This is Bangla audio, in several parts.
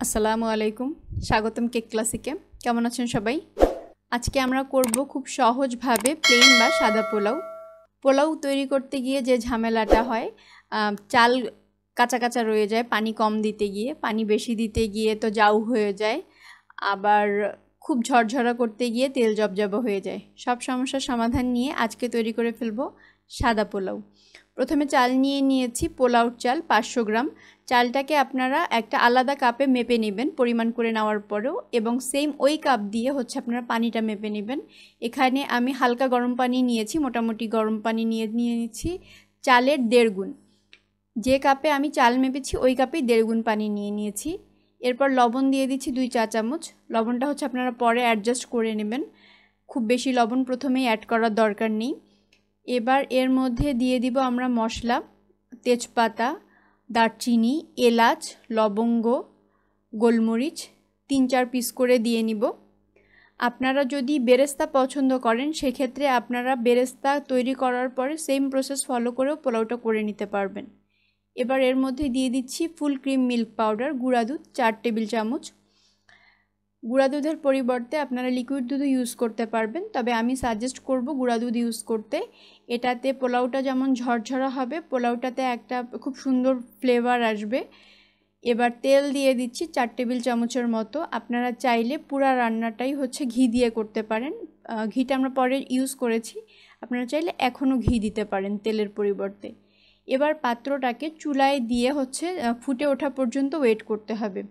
আসসালামু আলাইকুম, স্বাগতম কেক ক্লাসিকে। কেমন আছেন সবাই? আজকে আমরা করব খুব সহজভাবে প্লেন বা সাদা পোলাও। পোলাও তৈরি করতে গিয়ে যে ঝামেলাটা হয়, চাল কাঁচা কাঁচা রয়ে যায় পানি কম দিতে গিয়ে, পানি বেশি দিতে গিয়ে তো জাউ হয়ে যায়, আবার খুব ঝরঝরা করতে গিয়ে তেল জবজব হয়ে যায়। সব সমস্যার সমাধান নিয়ে আজকে তৈরি করে ফেলবো সাদা পোলাও। প্রথমে চাল নিয়ে নিয়েছি, পোলাওর চাল 500 গ্রাম। চালটাকে আপনারা একটা আলাদা কাপে মেপে নেবেন পরিমাণ করে নেওয়ার পরেও, এবং সেম ওই কাপ দিয়ে আপনারা পানিটা মেপে নেবেন। এখানে আমি হালকা গরম পানি নিয়েছি, মোটামুটি গরম পানি নিয়ে নিয়েছি চালের 1.5 গুণ। যে কাপে আমি চাল মেপেছি ওই কাপেই 1.5 গুণ পানি নিয়ে নিয়েছি। এরপর লবণ দিয়ে দিচ্ছি 2 চা চামচ। লবণটা আপনারা পরে অ্যাডজাস্ট করে নেবেন, খুব বেশি লবণ প্রথমেই অ্যাড করার দরকার নেই। এবার এর মধ্যে দিয়ে দিব আমরা মশলা, তেজপাতা, দারচিনি, এলাচ, লবঙ্গ, গোলমরিচ 3-4 পিস করে দিয়ে নিব। আপনারা যদি বেরেস্তা পছন্দ করেন সেক্ষেত্রে আপনারা বেরেস্তা তৈরি করার পরে সেম প্রসেস ফলো করেও পোলাওটা করে নিতে পারবেন। এবার এর মধ্যে দিয়ে দিচ্ছি ফুল ক্রিম মিল্ক পাউডার, গুঁড়া দুধ 4 টেবিল চামচ। গুঁড়া দুধের পরিবর্তে আপনারা লিকুইড দুধও ইউজ করতে পারবেন, তবে আমি সাজেস্ট করব গুঁড়া দুধ ইউজ করতে। এটাতে পোলাওটা যেমন ঝরঝরা হবে, পোলাওটাতে একটা খুব সুন্দর ফ্লেভার আসবে। এবার তেল দিয়ে দিচ্ছি 4 টেবিল চামচের মতো। আপনারা চাইলে পুরা রান্নাটাই ঘি দিয়ে করতে পারেন। ঘিটা আমরা পরে ইউজ করেছি, আপনারা চাইলে এখনও ঘি দিতে পারেন তেলের পরিবর্তে। এবার পাত্রটাকে চুলায় দিয়ে ফুটে ওঠা পর্যন্ত ওয়েট করতে হবে।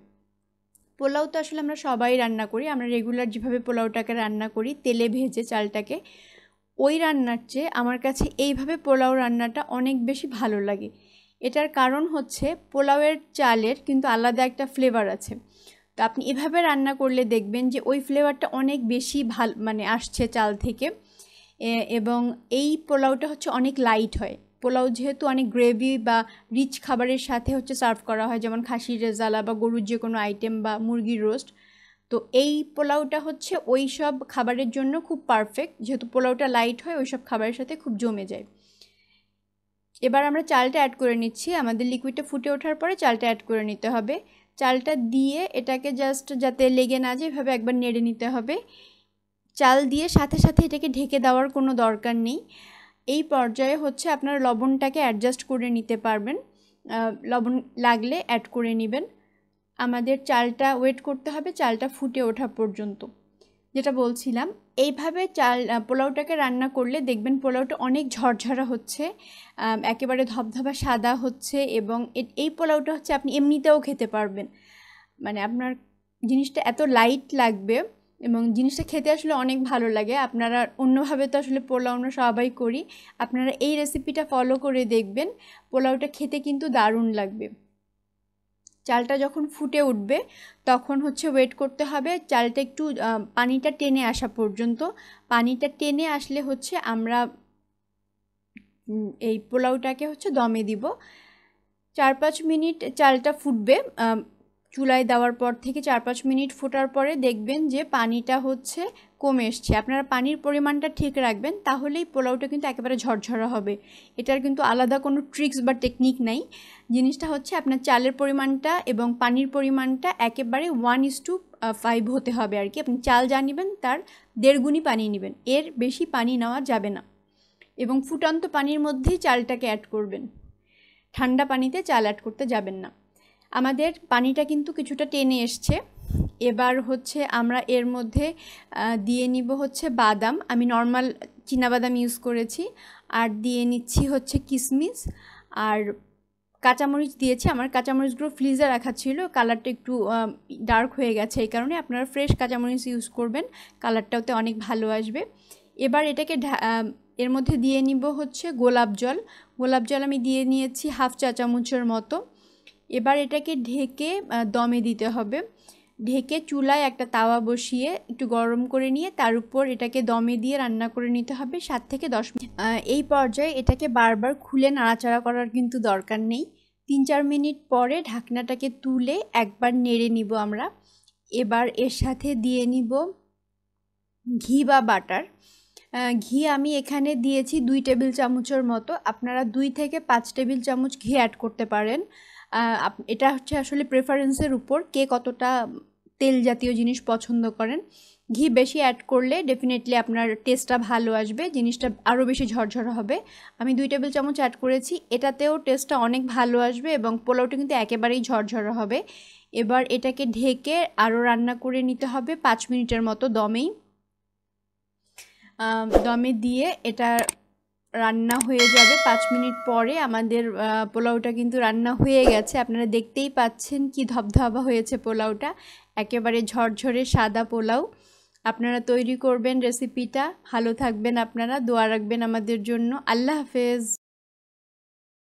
পোলাও তো আসলে আমরা সবাই রান্না করি, আমরা রেগুলার যেভাবে পোলাওটাকে রান্না করি তেলে ভেজে চালটাকে, ওই রান্নার চেয়ে আমার কাছে এইভাবে পোলাও রান্নাটা অনেক বেশি ভালো লাগে। এটার কারণ পোলাওয়ের চালের কিন্তু আলাদা একটা ফ্লেভার আছে। তো আপনি এভাবে রান্না করলে দেখবেন যে ওই ফ্লেভারটা অনেক বেশি আসছে চাল থেকে, এবং এই পোলাওটা অনেক লাইট হয়। পোলাও যেহেতু অনেক গ্রেভি বা রিচ খাবারের সাথে সার্ভ করা হয়, যেমন খাসির রেজালা বা গরুর যে কোনো আইটেম বা মুরগির রোস্ট, তো এই পোলাওটা ওই সব খাবারের জন্য খুব পারফেক্ট। যেহেতু পোলাওটা লাইট হয়, ওই সব খাবারের সাথে খুব জমে যায়। এবার আমরা চালটা অ্যাড করে নিচ্ছি। আমাদের লিকুইডটা ফুটে ওঠার পরে চালটা অ্যাড করে নিতে হবে। চালটা দিয়ে এটাকে জাস্ট যাতে লেগে না যায় এভাবে একবার নেড়ে নিতে হবে। চাল দিয়ে সাথে সাথে এটাকে ঢেকে দেওয়ার কোনো দরকার নেই। এই পর্যায়ে আপনারা লবণটাকে অ্যাডজাস্ট করে নিতে পারবেন, লবণ লাগলে অ্যাড করে নেবেন। আমাদের চালটা ওয়েট করতে হবে চালটা ফুটে ওঠা পর্যন্ত। যেটা বলছিলাম, এইভাবে পোলাওটাকে রান্না করলে দেখবেন পোলাওটা অনেক ঝরঝরা হচ্ছে, একেবারে ধবধবা সাদা হচ্ছে, এবং এই পোলাওটা আপনি এমনিতেও খেতে পারবেন। আপনার জিনিসটা এত লাইট লাগবে এবং জিনিসটা খেতে আসলে অনেক ভালো লাগে। আপনারা অন্যভাবে তো আসলে পোলাও আমরা সবাই করি, আপনারা এই রেসিপিটা ফলো করে দেখবেন, পোলাওটা খেতে কিন্তু দারুণ লাগবে। চালটা যখন ফুটে উঠবে তখন ওয়েট করতে হবে চালটা একটু পানিটা টেনে আসা পর্যন্ত। পানিটা টেনে আসলে আমরা এই পোলাওটাকে দমে দিব। 4-5 মিনিট চালটা ফুটবে, চুলায় দেওয়ার পর থেকে 4-5 মিনিট ফোটার পরে দেখবেন যে পানিটা কমে এসছে। আপনারা পানির পরিমাণটা ঠিক রাখবেন, তাহলেই পোলাওটা কিন্তু একেবারে ঝরঝরা হবে। এটার কিন্তু আলাদা কোনো ট্রিক্স বা টেকনিক নাই। জিনিসটা আপনার চালের পরিমাণটা এবং পানির পরিমাণটা একেবারে 1:5 হতে হবে আর কি। আপনি চাল যা নেবেন তার 1.5 গুণই পানি নেবেন, এর বেশি পানি নেওয়া যাবে না। এবং ফুটন্ত পানির মধ্যেই চালটাকে অ্যাড করবেন, ঠান্ডা পানিতে চাল অ্যাড করতে যাবেন না। আমাদের পানিটা কিন্তু কিছুটা টেনে এসছে। এবার আমরা এর মধ্যে দিয়ে নিব বাদাম। আমি নর্মাল চীনাবাদাম ইউজ করেছি, আর দিয়ে নিচ্ছি কিশমিশ আর কাঁচামরিচ দিয়েছি। আমার কাঁচামরিচগুলো ফ্রিজে রাখা ছিল, কালারটা একটু ডার্ক হয়ে গেছে, এই কারণে আপনারা ফ্রেশ কাঁচামরিচ ইউজ করবেন, কালারটাতে অনেক ভালো আসবে। এবার এটাকে এর মধ্যে দিয়ে নিব গোলাপ জল। গোলাপ জল আমি দিয়ে নিয়েছি 1/2 চা চামচের মতো। এবার এটাকে ঢেকে দমে দিতে হবে। ঢেকে চুলায় একটা তাওয়া বসিয়ে একটু গরম করে নিয়ে তার উপর এটাকে দমে দিয়ে রান্না করে নিতে হবে 7 থেকে 10 মিনিট। এই পর্যায়ে এটাকে বারবার খুলে নাড়াচাড়া করার কিন্তু দরকার নেই। 3-4 মিনিট পরে ঢাকনাটাকে তুলে একবার নেড়ে নিব আমরা। এবার এর সাথে দিয়ে নিব ঘি বা বাটার। ঘি আমি এখানে দিয়েছি 2 টেবিল চামচের মতো। আপনারা 2 থেকে 5 টেবিল চামচ ঘি অ্যাড করতে পারেন। এটা হচ্ছে আসলে প্রেফারেন্সের উপর, কে কতটা তেল জাতীয় জিনিস পছন্দ করেন। ঘি বেশি অ্যাড করলে ডেফিনেটলি আপনার টেস্টটা ভালো আসবে, জিনিসটা আরও বেশি ঝরঝর হবে। আমি 2 টেবিল চামচ অ্যাড করেছি, এটাতেও টেস্টটা অনেক ভালো আসবে এবং পোলাওটা কিন্তু একেবারেই ঝরঝর হবে। এবার এটাকে ঢেকে আরও রান্না করে নিতে হবে 5 মিনিটের মতো দমে দিয়ে এটা রান্না হয়ে যাবে। 5 মিনিট পরে আমাদের পোলাওটা কিন্তু রান্না হয়ে গেছে। আপনারা দেখতেই পাচ্ছেন কি ধবধবা হয়েছে পোলাওটা, একেবারে ঝরঝরে সাদা পোলাও। আপনারা তৈরি করবেন রেসিপিটা। ভালো থাকবেন আপনারা, দোয়া রাখবেন আমাদের জন্য। আল্লাহ হাফেজ।